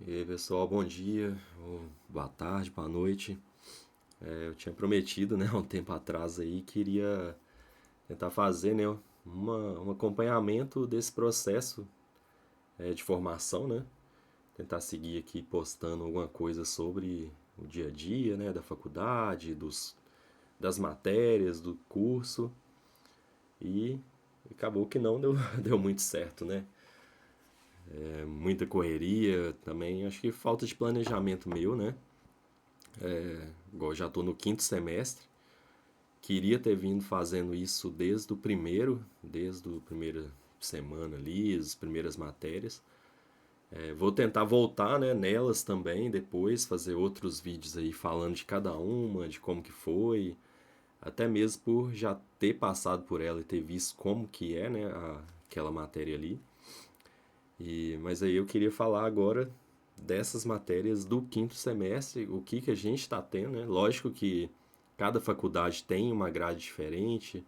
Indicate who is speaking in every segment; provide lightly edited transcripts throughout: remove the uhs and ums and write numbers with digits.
Speaker 1: E aí, pessoal, bom dia, ou boa tarde, boa noite. Eu tinha prometido, né, há um tempo atrás aí, que iria tentar fazer, né, um acompanhamento desse processo de formação, né? Tentar seguir aqui postando alguma coisa sobre o dia a dia, né, da faculdade, das matérias, do curso. E acabou que não deu, deu muito certo, né? Muita correria também, acho que falta de planejamento meu, né? Igual já estou no quinto semestre. Queria ter vindo fazendo isso desde a primeira semana ali, as primeiras matérias. Vou tentar voltar, né, nelas também depois, fazer outros vídeos aí falando de cada uma, de como que foi, até mesmo por já ter passado por ela e ter visto como que é, né, aquela matéria ali. Mas aí eu queria falar agora dessas matérias do quinto semestre, o que que a gente está tendo, né? Lógico que cada faculdade tem uma grade diferente,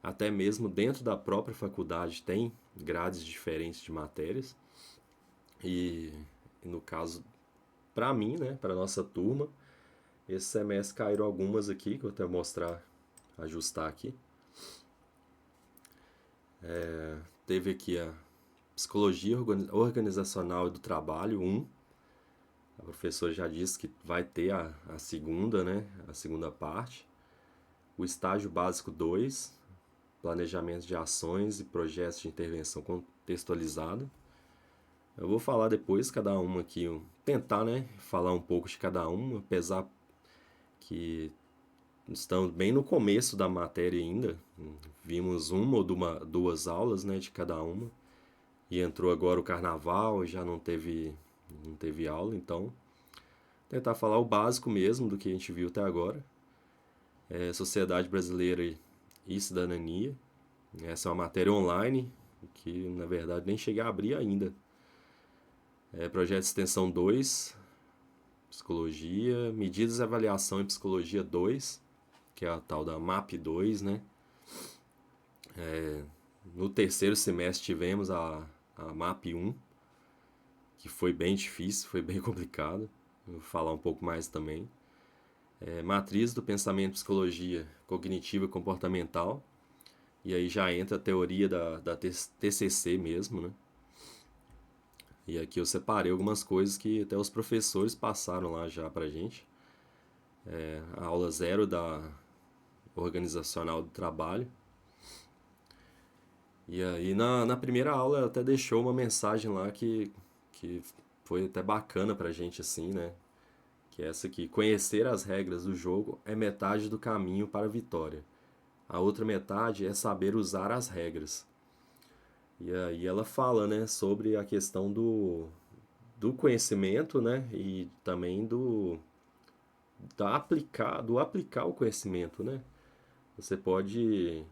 Speaker 1: até mesmo dentro da própria faculdade tem grades diferentes de matérias. E, e no caso, para mim, né, para nossa turma, esse semestre caíram algumas aqui, que eu vou até mostrar, ajustar aqui. Teve aqui a Psicologia Organizacional e do Trabalho um. A professora já disse que vai ter a segunda, né, a segunda parte. O Estágio Básico 2, Planejamento de Ações e Projetos de Intervenção Contextualizado. Eu vou falar depois cada uma aqui, tentar, né, falar um pouco de cada uma, apesar que estamos bem no começo da matéria ainda. Vimos uma ou duas aulas, né, de cada uma. E entrou agora o carnaval, e já não teve aula, então tentar falar o básico mesmo do que a gente viu até agora. Sociedade Brasileira e Cidadania. Essa é uma matéria online que na verdade nem cheguei a abrir ainda. Projeto de Extensão 2, Psicologia, Medidas de Avaliação em Psicologia 2, que é a tal da MAP 2, né? No terceiro semestre tivemos a MAP 1, que foi bem difícil, foi bem complicado. Vou falar um pouco mais também. Matriz do Pensamento e Psicologia Cognitiva e Comportamental, e aí já entra a teoria da TCC mesmo, né? E aqui eu separei algumas coisas que até os professores passaram lá já pra gente. A aula zero da organizacional do trabalho. E aí na primeira aula ela até deixou uma mensagem lá que foi até bacana pra gente assim, né? Que é essa aqui: conhecer as regras do jogo é metade do caminho para a vitória. A outra metade é saber usar as regras. E aí ela fala, né, sobre a questão do conhecimento, né, e também do aplicar o conhecimento, né? Você pode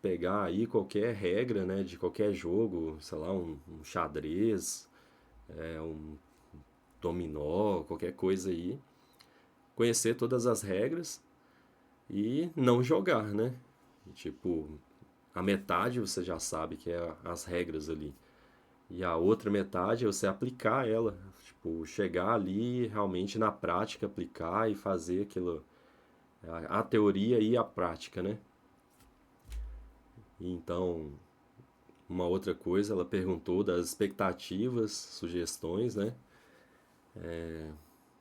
Speaker 1: pegar aí qualquer regra, né, de qualquer jogo, sei lá, um xadrez, um dominó, qualquer coisa aí, conhecer todas as regras e não jogar, né? Tipo, a metade você já sabe que é as regras ali. E a outra metade é você aplicar ela, tipo, chegar ali realmente na prática, aplicar e fazer aquilo, a teoria e a prática, né? E então, uma outra coisa, ela perguntou das expectativas, sugestões, né?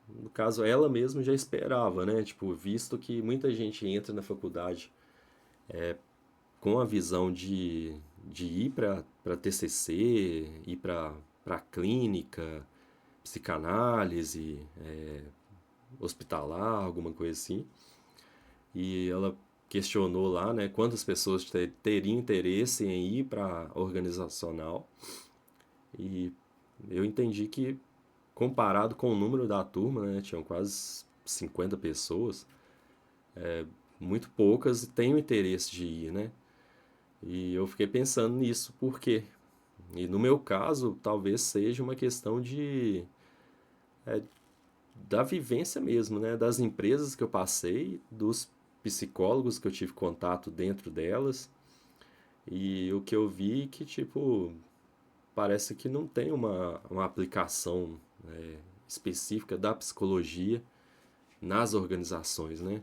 Speaker 1: No caso, ela mesma já esperava, né? Tipo, visto que muita gente entra na faculdade com a visão de ir para TCC, ir para clínica, psicanálise, hospitalar, alguma coisa assim. E ela questionou lá, né, quantas pessoas teriam interesse em ir para organizacional. E eu entendi que, comparado com o número da turma, né, tinham quase 50 pessoas, muito poucas têm o interesse de ir, né? E eu fiquei pensando nisso, por quê? E no meu caso, talvez seja uma questão da vivência mesmo, né? Das empresas que eu passei, dos psicólogos que eu tive contato dentro delas, e o que eu vi que, tipo, parece que não tem uma aplicação específica da psicologia nas organizações, né?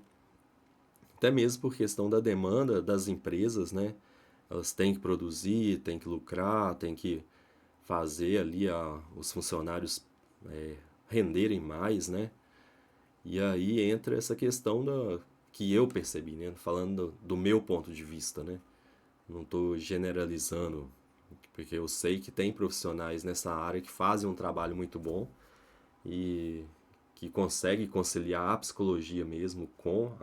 Speaker 1: Até mesmo por questão da demanda das empresas, né? Elas têm que produzir, têm que lucrar, têm que fazer ali os funcionários renderem mais, né? E aí entra essa questão que eu percebi, né? Falando do meu ponto de vista, né? Não estou generalizando, porque eu sei que tem profissionais nessa área que fazem um trabalho muito bom e que conseguem conciliar a psicologia mesmo com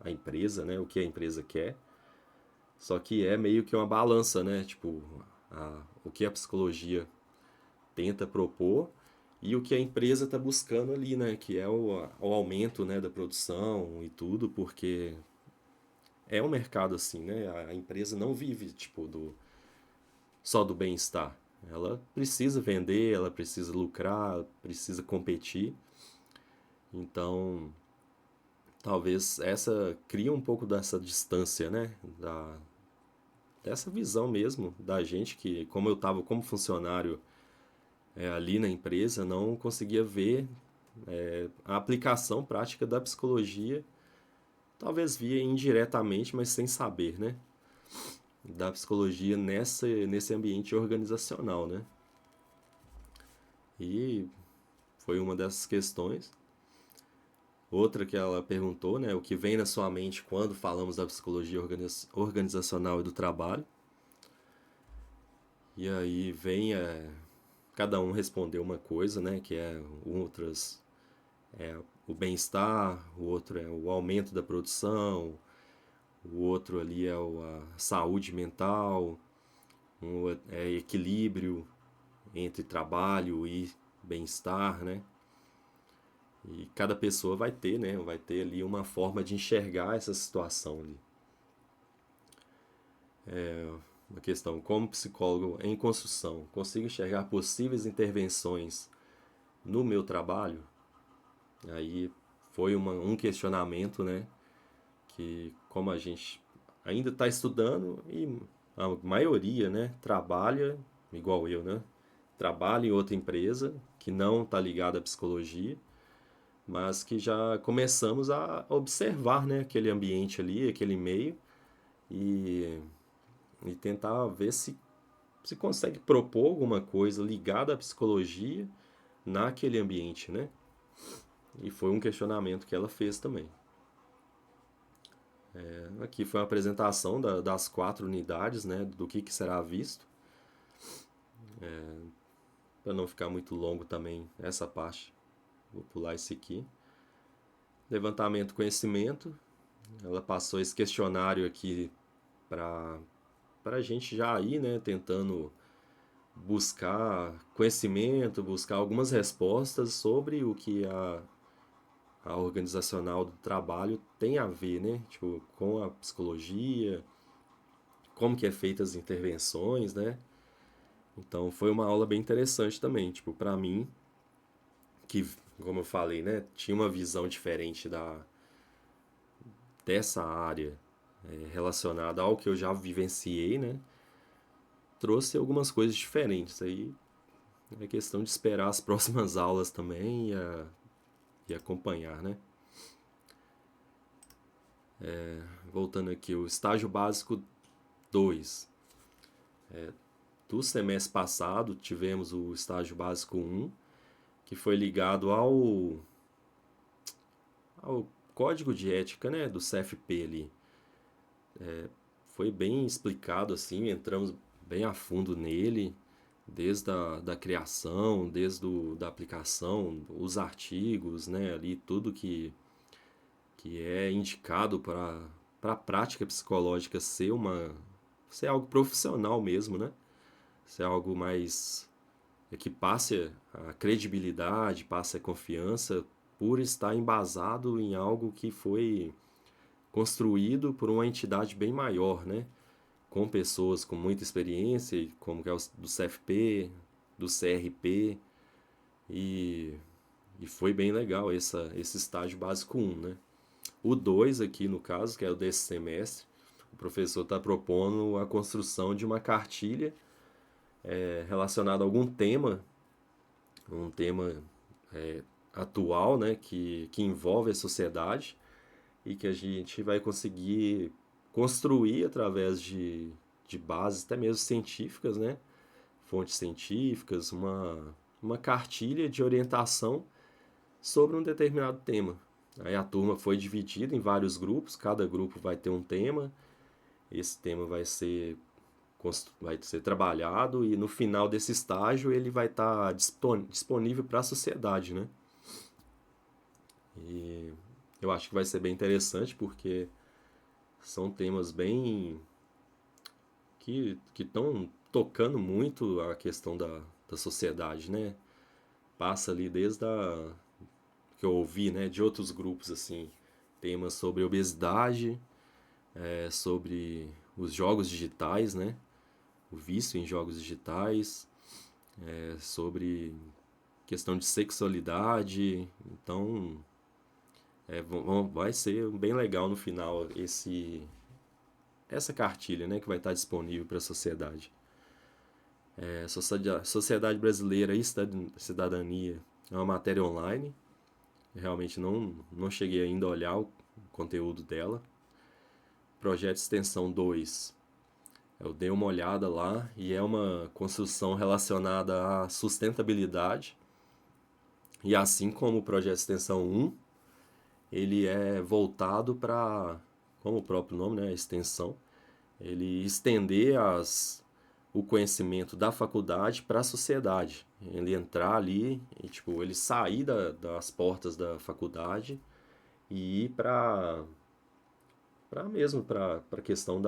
Speaker 1: a empresa, né? O que a empresa quer. Só que é meio que uma balança, né? Tipo, o que a psicologia tenta propor e o que a empresa está buscando ali, né? Que é o aumento, né, da produção e tudo, porque é um mercado assim, né? A empresa não vive, tipo, só do bem-estar. Ela precisa vender, ela precisa lucrar, precisa competir. Então, talvez essa cria um pouco dessa distância, né? Dessa visão mesmo da gente que, como eu estava como funcionário ali na empresa, não conseguia ver a aplicação prática da psicologia, talvez via indiretamente, mas sem saber, né? Da psicologia nesse ambiente organizacional, né? E foi uma dessas questões. Outra que ela perguntou, né? O que vem na sua mente quando falamos da psicologia organizacional e do trabalho. E aí vem, cada um respondeu uma coisa, né? Que é outras o bem-estar, o outro é o aumento da produção, o outro ali é a saúde mental, é equilíbrio entre trabalho e bem-estar, né? E cada pessoa vai ter, né? Vai ter ali uma forma de enxergar essa situação ali. Uma questão, como psicólogo em construção, consigo enxergar possíveis intervenções no meu trabalho? Aí foi um questionamento, né? Que como a gente ainda está estudando e a maioria, né, trabalha igual eu, né? Trabalha em outra empresa que não está ligada à psicologia, mas que já começamos a observar, né, aquele ambiente ali, aquele meio e, e tentar ver se consegue propor alguma coisa ligada à psicologia naquele ambiente, né? E foi um questionamento que ela fez também. Aqui foi uma apresentação das 4 unidades, né, do que será visto. Para não ficar muito longo também essa parte, vou pular esse aqui. Levantamento conhecimento. Ela passou esse questionário aqui para a gente já ir, né, tentando buscar conhecimento, buscar algumas respostas sobre o que a organizacional do trabalho tem a ver, né, tipo, com a psicologia, como que é feita as intervenções, né. Então foi uma aula bem interessante também, tipo, para mim, que, como eu falei, né, tinha uma visão diferente dessa área relacionada ao que eu já vivenciei, né, trouxe algumas coisas diferentes. Aí é questão de esperar as próximas aulas também e acompanhar, né. Voltando aqui, o estágio básico 2. Do semestre passado, tivemos o estágio básico 1, que foi ligado ao código de ética, né, do CFP ali. Foi bem explicado assim, entramos bem a fundo nele, desde da criação, da aplicação, os artigos, né, ali tudo que é indicado para a prática psicológica ser algo profissional mesmo, né? Ser algo mais que passe a credibilidade, passe a confiança por estar embasado em algo que foi construído por uma entidade bem maior, né? Com pessoas com muita experiência, como que é o do CFP, do CRP, e, e foi bem legal esse estágio básico 1, né? O 2 aqui, no caso, que é o desse semestre, o professor está propondo a construção de uma cartilha relacionada a algum tema um tema atual, né, que envolve a sociedade e que a gente vai conseguir construir através de bases até mesmo científicas, né, fontes científicas, uma cartilha de orientação sobre um determinado tema. Aí a turma foi dividida em vários grupos, cada grupo vai ter um tema, esse tema vai ser trabalhado e no final desse estágio ele vai estar disponível para a sociedade, né? E eu acho que vai ser bem interessante porque são temas bem que estão tocando muito a questão da sociedade, né? Passa ali desde a que eu ouvi, né, de outros grupos assim, temas sobre obesidade, sobre os jogos digitais, né? O vício em jogos digitais, sobre questão de sexualidade. Então, vai ser bem legal no final essa cartilha, né, que vai estar disponível para a sociedade. Sociedade Brasileira e Cidadania é uma matéria online. Realmente não cheguei ainda a olhar o conteúdo dela. Projeto Extensão 2. Eu dei uma olhada lá e é uma construção relacionada à sustentabilidade. E assim como o Projeto Extensão 1, ele é voltado para, como o próprio nome, né, extensão, ele estender o conhecimento da faculdade para a sociedade. Ele entrar ali e tipo, ele sair das portas da faculdade e ir para a questão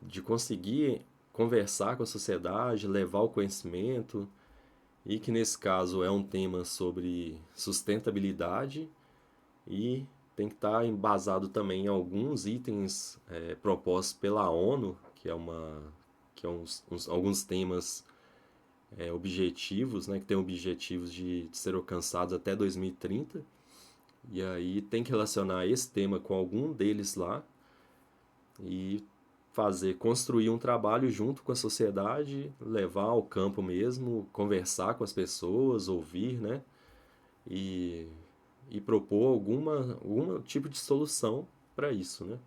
Speaker 1: de conseguir conversar com a sociedade, levar o conhecimento, e que nesse caso é um tema sobre sustentabilidade e tem que estar embasado também em alguns itens propostos pela ONU, que é alguns temas objetivos, né, que tem objetivos de ser alcançados até 2030. E aí tem que relacionar esse tema com algum deles lá e construir um trabalho junto com a sociedade, levar ao campo mesmo, conversar com as pessoas, ouvir, né? E, e propor algum tipo de solução para isso, né?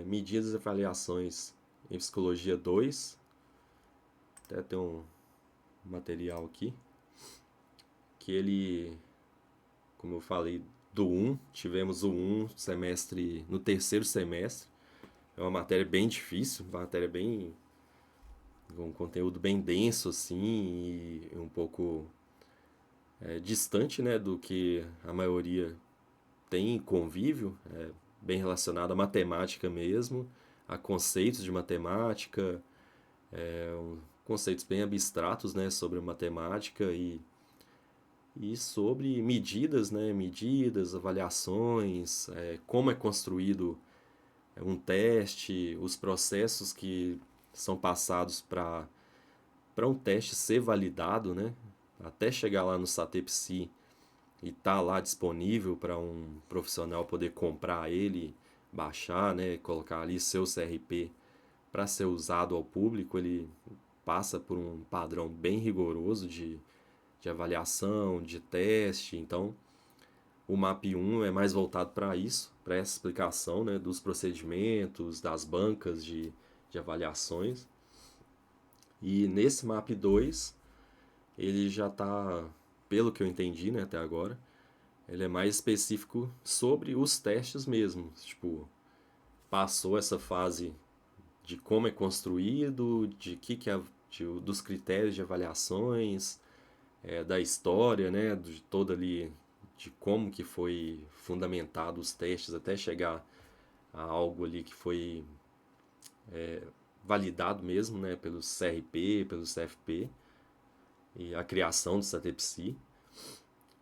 Speaker 1: Medidas e avaliações em Psicologia 2, até tem um material aqui, que ele, como eu falei, do 1, tivemos o 1 semestre, no terceiro semestre, é uma matéria bem difícil, uma matéria bem, um conteúdo bem denso assim e um pouco distante, né, do que a maioria tem convívio, bem relacionado à matemática mesmo, a conceitos de matemática, conceitos bem abstratos, né, sobre matemática e sobre medidas, né, medidas, avaliações, como é construído um teste, os processos que são passados para um teste ser validado, né, até chegar lá no SATEPSI e tá lá disponível para um profissional poder comprar ele, baixar, né, colocar ali seu CRP para ser usado ao público, ele passa por um padrão bem rigoroso de avaliação, de teste. Então, o MAP 1 é mais voltado para isso, para essa explicação, né, dos procedimentos, das bancas de avaliações. E nesse MAP 2, ele já está, pelo que eu entendi, né, até agora, ele é mais específico sobre os testes mesmo. Tipo, passou essa fase de como é construído, de dos critérios de avaliações, da história, né, de toda ali, de como que foi fundamentado os testes até chegar a algo ali que foi validado mesmo, né, pelo CRP, pelo CFP e a criação do SATEPSI.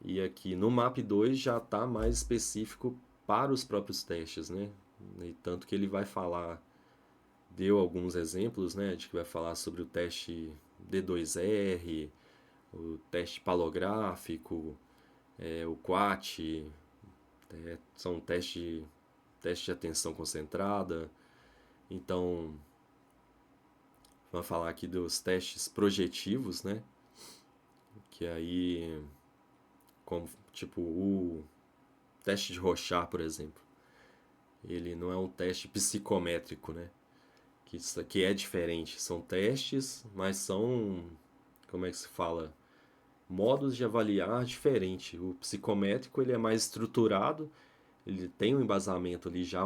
Speaker 1: E aqui no MAP 2 já está mais específico para os próprios testes, né? E tanto que ele vai falar, deu alguns exemplos, né, de que vai falar sobre o teste D2R, o teste palográfico, o QAT, são teste de atenção concentrada. Então, vamos falar aqui dos testes projetivos, né? Que aí, como tipo o teste de Rorschach, por exemplo, ele não é um teste psicométrico, né? Que isso aqui é diferente. São testes, mas são, como é que se fala? Modos de avaliar diferente. O psicométrico ele é mais estruturado, ele tem um embasamento ali já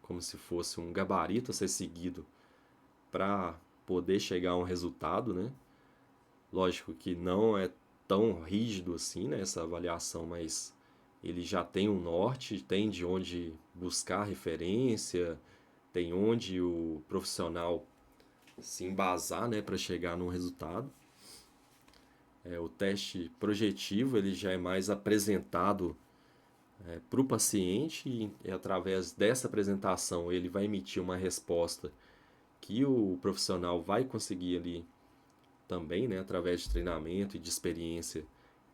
Speaker 1: como se fosse um gabarito a ser seguido para poder chegar a um resultado, né? Lógico que não é tão rígido assim, né, essa avaliação, mas ele já tem um norte, tem de onde buscar referência, tem onde o profissional se embasar, né, para chegar num resultado. O teste projetivo ele já é mais apresentado para o paciente e através dessa apresentação ele vai emitir uma resposta que o profissional vai conseguir ali também, né, através de treinamento e de experiência,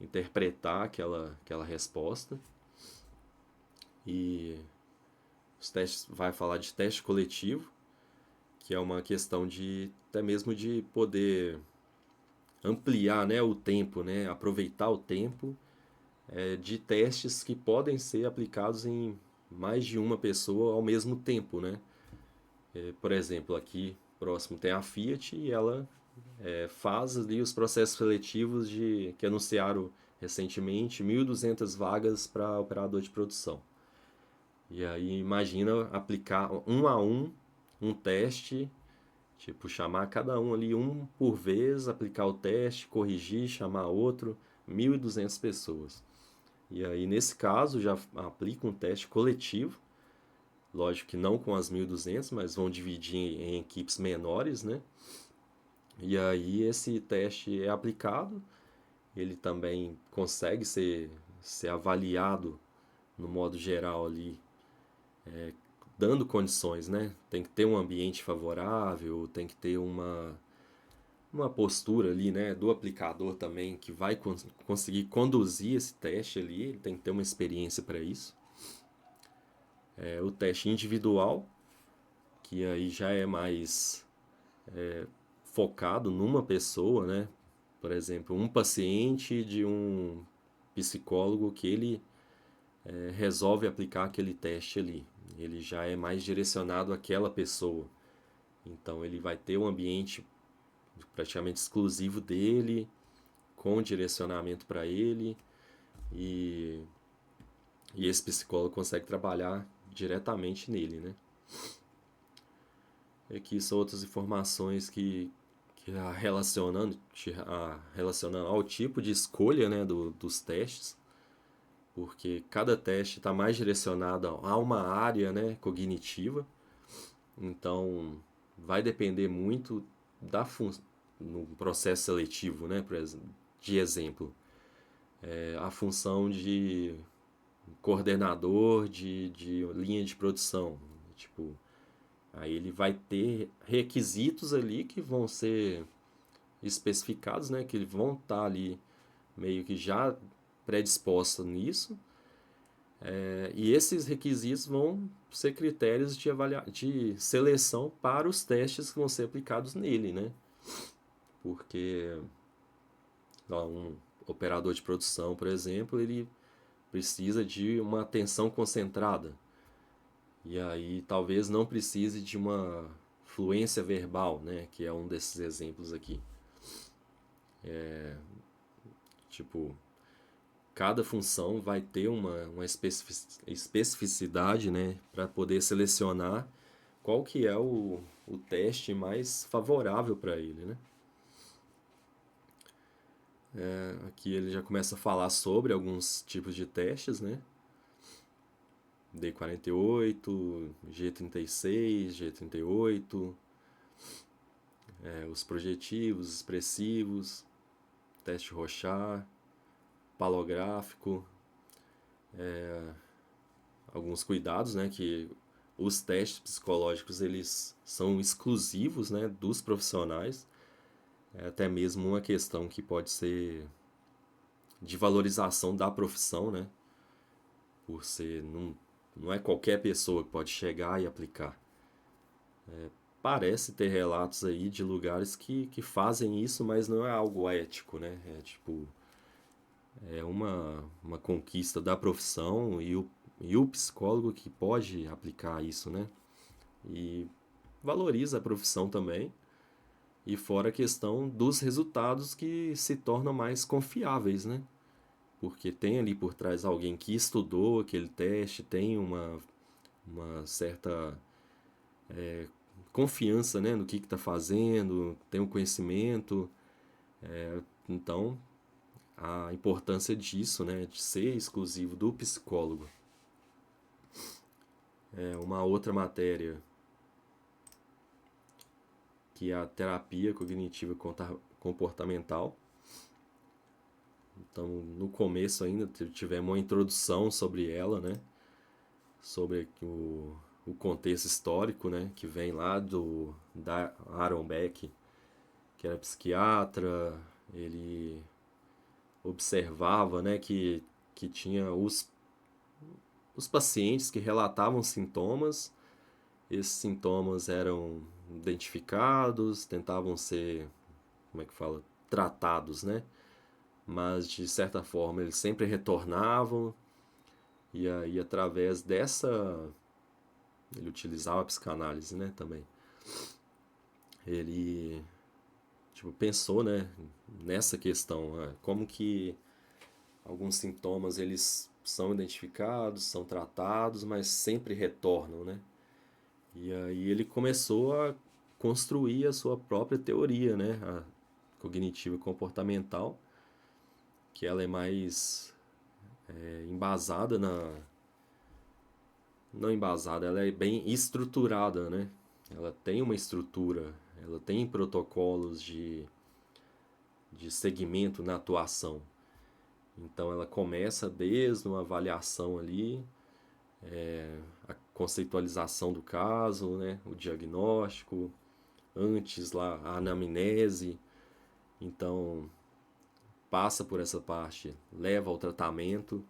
Speaker 1: interpretar aquela resposta. E os testes vai falar de teste coletivo, que é uma questão de até mesmo de poder ampliar, né, o tempo, né, aproveitar o tempo de testes que podem ser aplicados em mais de uma pessoa ao mesmo tempo, né? Por exemplo, aqui próximo tem a Fiat e ela faz ali os processos seletivos que anunciaram recentemente 1.200 vagas para operador de produção. E aí imagina aplicar um a um teste, tipo chamar cada um ali um por vez, aplicar o teste, corrigir, chamar outro, 1.200 pessoas. E aí nesse caso já aplica um teste coletivo, lógico que não com as 1.200, mas vão dividir em equipes menores, né? E aí esse teste é aplicado, ele também consegue ser avaliado no modo geral ali, dando condições, né? Tem que ter um ambiente favorável, tem que ter uma postura ali, né, do aplicador também que vai conseguir conduzir esse teste ali, ele tem que ter uma experiência para isso. O teste individual, que aí já é mais focado numa pessoa, né? Por exemplo, um paciente de um psicólogo que ele resolve aplicar aquele teste ali. Ele já é mais direcionado àquela pessoa. Então ele vai ter um ambiente praticamente exclusivo dele, com direcionamento para ele, e, e esse psicólogo consegue trabalhar diretamente nele, né? E aqui são outras informações que relacionando ao tipo de escolha, né, dos testes, porque cada teste está mais direcionado a uma área, né, cognitiva, então vai depender muito no processo seletivo, né, de exemplo, a função de coordenador de linha de produção, tipo, aí ele vai ter requisitos ali que vão ser especificados, né, que vão estar ali meio que já predispostos nisso, e esses requisitos vão ser critérios de seleção para os testes que vão ser aplicados nele, né? Porque um operador de produção, por exemplo, ele precisa de uma atenção concentrada. E aí talvez não precise de uma fluência verbal, né? Que é um desses exemplos aqui. Tipo, cada função vai ter uma especificidade, né? Para poder selecionar qual que é o teste mais favorável para ele, né? Aqui ele já começa a falar sobre alguns tipos de testes, né? D48, G36, G38, os projetivos, expressivos, teste Rorschach, palográfico, alguns cuidados, né, que os testes psicológicos eles são exclusivos, né, dos profissionais, até mesmo uma questão que pode ser de valorização da profissão, né, por ser não é qualquer pessoa que pode chegar e aplicar. parece ter relatos aí de lugares que fazem isso, mas não é algo ético, né? É tipo, é uma conquista da profissão e o psicólogo que pode aplicar isso, né? E valoriza a profissão também. E fora a questão dos resultados que se tornam mais confiáveis, né? Porque tem ali por trás alguém que estudou aquele teste, tem uma certa confiança, né, no que está fazendo, tem um conhecimento. Então, a importância disso, né, de ser exclusivo do psicólogo. É uma outra matéria que é a terapia cognitiva comportamental. Então, no começo ainda tivemos uma introdução sobre ela, né, sobre o contexto histórico, né, que vem lá da Aaron Beck, que era psiquiatra. Ele observava, né, que tinha os pacientes que relatavam sintomas. Esses sintomas eram identificados, tentavam ser, como é que fala, tratados, né? Mas de certa forma eles sempre retornavam, e aí através dessa, ele utilizava a psicanálise, né, também. Ele tipo pensou, né, nessa questão, como que alguns sintomas eles são identificados, são tratados, mas sempre retornam, né? E aí ele começou a construir a sua própria teoria, né? A cognitiva comportamental, que ela é mais embasada na... Não embasada, ela é bem estruturada, né? Ela tem uma estrutura, ela tem protocolos de segmento na atuação. Então ela começa desde uma avaliação ali, a conceitualização do caso, né, o diagnóstico, antes lá a anamnese. Então passa por essa parte, leva ao tratamento,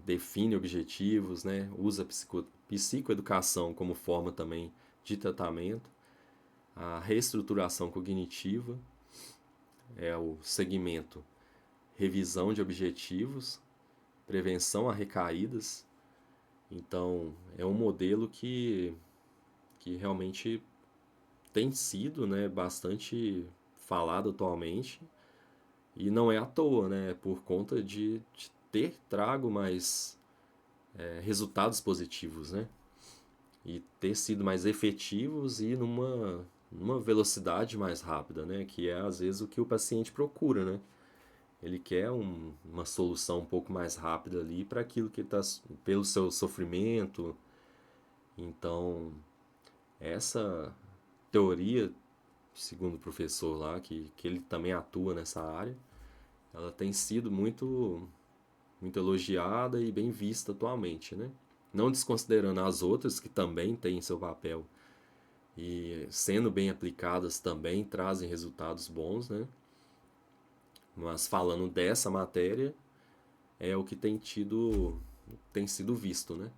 Speaker 1: define objetivos, né, usa psicoeducação como forma também de tratamento, a reestruturação cognitiva é o segmento revisão de objetivos, prevenção a recaídas. Então, é um modelo que realmente tem sido, né, bastante falado atualmente, e não é à toa, né, por conta de ter trago mais resultados positivos, né, e ter sido mais efetivos e numa velocidade mais rápida, né, que é às vezes o que o paciente procura, né. Ele quer uma solução um pouco mais rápida ali para aquilo que está pelo seu sofrimento. Então, essa teoria, segundo o professor lá, que ele também atua nessa área, ela tem sido muito elogiada e bem vista atualmente, né? Não desconsiderando as outras que também têm seu papel e sendo bem aplicadas também trazem resultados bons, né? Mas falando dessa matéria, é o que tem sido visto, né?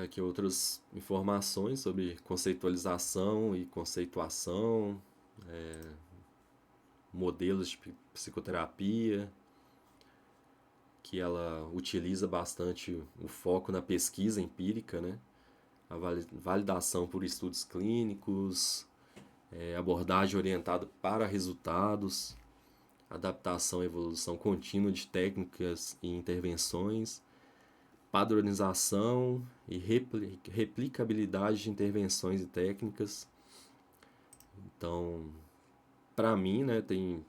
Speaker 1: Aqui outras informações sobre conceitualização e conceituação, modelos de psicoterapia, que ela utiliza bastante o foco na pesquisa empírica, né? A validação por estudos clínicos, abordagem orientada para resultados, adaptação e evolução contínua de técnicas e intervenções, padronização e replicabilidade de intervenções e técnicas. Então, para mim, né, tem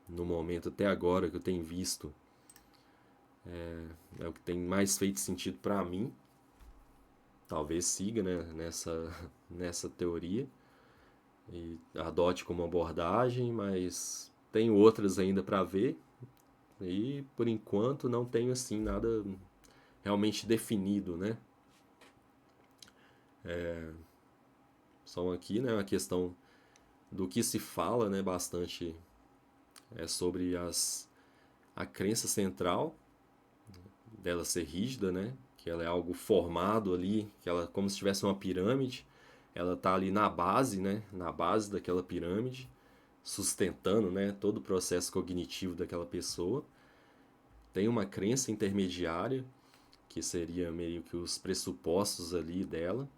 Speaker 1: no momento até agora que eu tenho visto, é o que tem mais feito sentido para mim. Talvez siga, né, nessa teoria e adote como abordagem, mas tenho outras ainda para ver e por enquanto não tenho assim nada realmente definido, né? São aqui, né, a questão do que se fala, né, bastante sobre a crença central dela ser rígida, né, que ela é algo formado ali, que ela como se tivesse uma pirâmide, ela está ali na base, né, na base daquela pirâmide, sustentando, né, todo o processo cognitivo daquela pessoa. Tem uma crença intermediária, que seria meio que os pressupostos ali dela,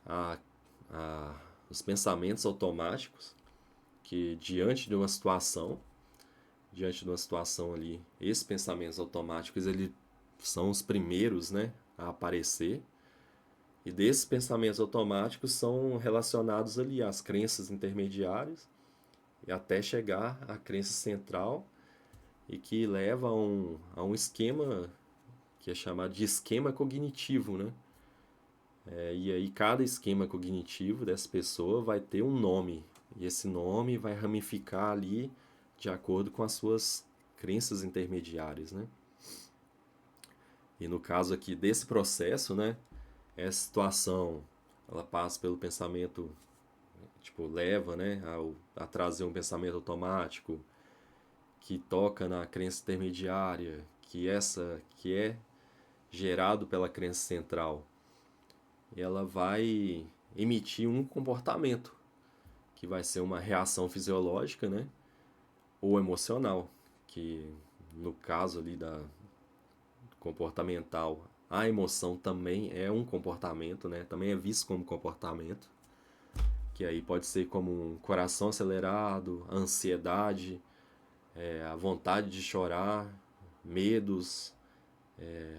Speaker 1: a, a, os pensamentos automáticos, que diante de uma situação ali, esses pensamentos automáticos eles são os primeiros, né, a aparecer. E desses pensamentos automáticos são relacionados ali às crenças intermediárias e até chegar à crença central e que leva a um esquema que é chamado de esquema cognitivo, né? E aí cada esquema cognitivo dessa pessoa vai ter um nome e esse nome vai ramificar ali de acordo com as suas crenças intermediárias, né? E no caso aqui desse processo, né, essa situação ela passa pelo pensamento, tipo, leva, né, a trazer um pensamento automático que toca na crença intermediária, que é gerado pela crença central. E ela vai emitir um comportamento que vai ser uma reação fisiológica, né, ou emocional, que no caso ali da comportamental, a emoção também é um comportamento, né? Também é visto como comportamento, que aí pode ser como um coração acelerado, a ansiedade, a vontade de chorar, medos,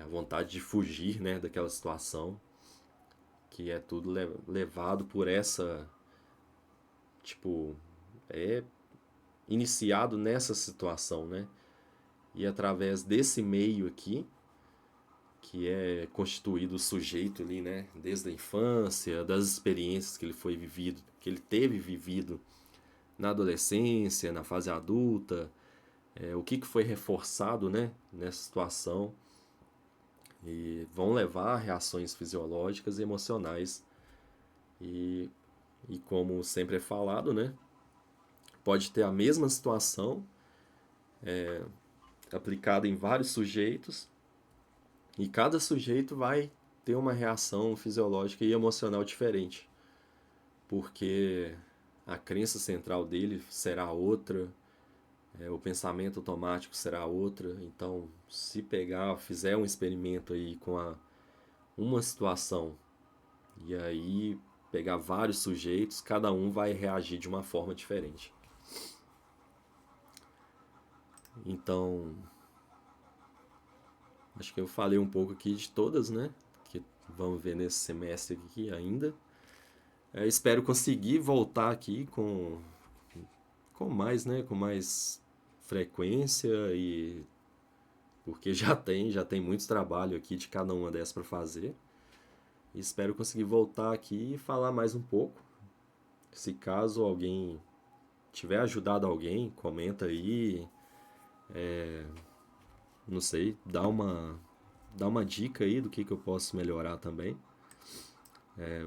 Speaker 1: a vontade de fugir, né, daquela situação, que é tudo levado por essa, tipo, é iniciado nessa situação, né? E através desse meio aqui, que é constituído o sujeito ali, né, desde a infância, das experiências que ele foi vivido, que ele teve vivido na adolescência, na fase adulta, o que foi reforçado, né, nessa situação, e vão levar a reações fisiológicas e emocionais. E, e como sempre é falado, né, pode ter a mesma situação aplicada em vários sujeitos, e cada sujeito vai ter uma reação fisiológica e emocional diferente, porque a crença central dele será outra, o pensamento automático será outra. Então, se fizer um experimento aí com uma situação e aí pegar vários sujeitos, cada um vai reagir de uma forma diferente. Então, acho que eu falei um pouco aqui de todas, né? Que vamos ver nesse semestre aqui ainda. Espero conseguir voltar aqui com mais, né? Com mais frequência e porque já tem muito trabalho aqui de cada uma dessas para fazer. E espero conseguir voltar aqui e falar mais um pouco. Se caso alguém tiver ajudado alguém, comenta aí, não sei, dá uma dica aí do que eu posso melhorar também.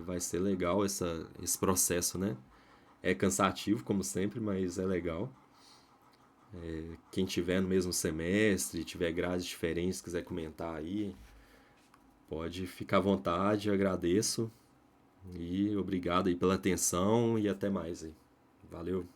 Speaker 1: Vai ser legal esse processo, né? É cansativo, como sempre, mas é legal. Quem tiver no mesmo semestre, tiver grades diferentes, quiser comentar aí, pode ficar à vontade, eu agradeço. E obrigado aí pela atenção e até mais aí. Valeu.